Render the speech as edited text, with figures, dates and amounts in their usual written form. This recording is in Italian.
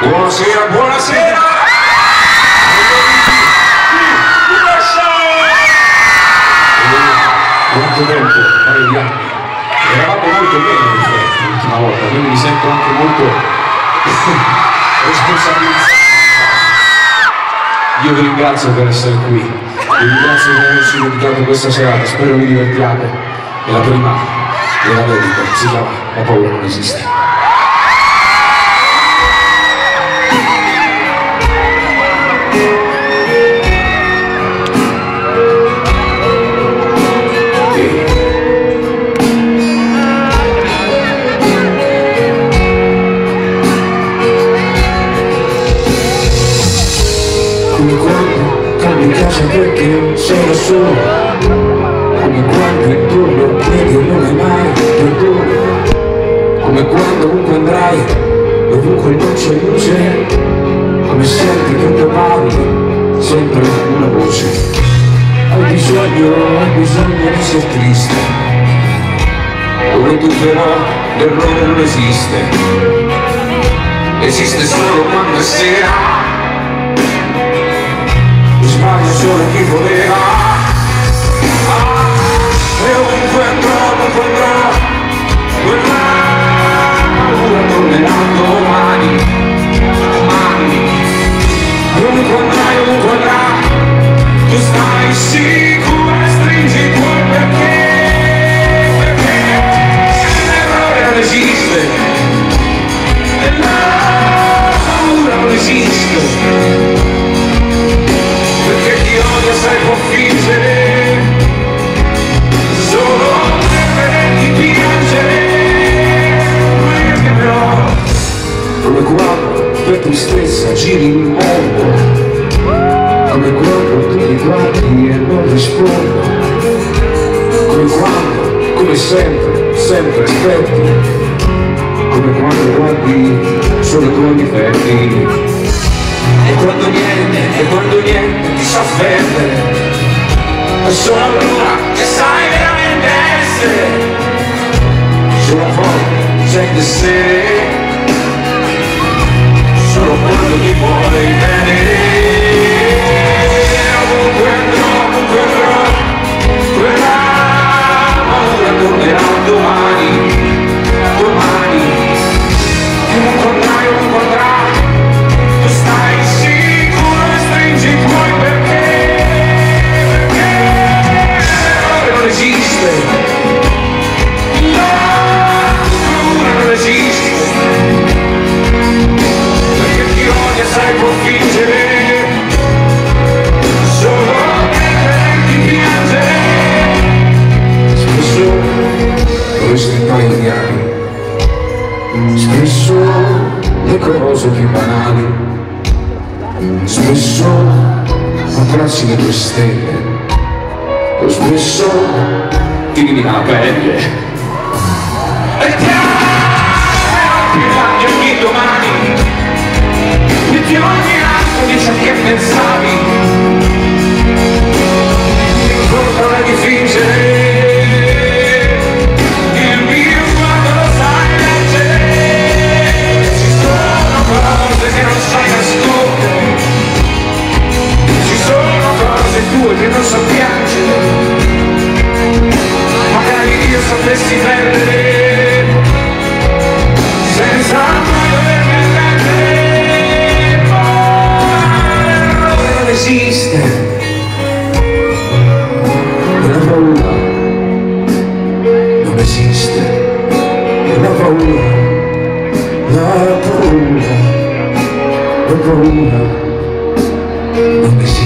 Buonasera, buonasera! Quanto tempo, paio di anni. Eravamo molto bene l'ultima volta, quindi mi sento anche molto responsabilizzato. Io vi ringrazio per essere qui, vi ringrazio per averci dedicato questa serata, spero vi divertiate. E la prima della dedica si chiama La paura non esiste. Come quando cambi casa perché sei da solo, come quando intorno chiedi e non hai mai perdono, come quando ovunque andrai, ovunque non c'è luce, come senti che domani sempre una voce. Hai bisogno di essere triste, dove tu però l'errore non esiste, esiste solo quando è sera. Sbaglia solo chi voleva, e ovunque andrò, quella paura tornerà domani, ovunque andrà, tu stai sicuro e stringi i tuoi perché l'errore non esiste, e la paura non esiste. Sai può fingere solo per vederti piangere, perché però come quando per tristezza giri il mondo, come quando tu mi guardi e non rispondo, come quando, come sempre aspetti, come quando guardi solo i tuoi difetti. E quando niente ti sa offendere, è solo allora che sai veramente essere, solo a volte senti se, solo quando ti vuoi bene. Ovunque andrò, quella paura tornerà domani, e ovunque andrà, tu stai sicuro e stringi i tuoi perché l'errore non esiste, la paura non esiste, perché chi odia sai può fingere solo per vederti piangere. Spesso vorresti impagliare, spesso le cose più banali, spesso abbracci le tue stelle, o spesso ti vivi la pelle e ti piangi ogni domani, metti ogni atto di ciò che pensavi, l'importante è di fingere. Il mio sguardo lo sai leggere, ci sono cose che non sai nascondere, ci sono cose tue che non so piangere, magari io sapessi perdere senza mai dovermi arrendere, ma l'errore non esiste, la paura non esiste, la paura non esiste.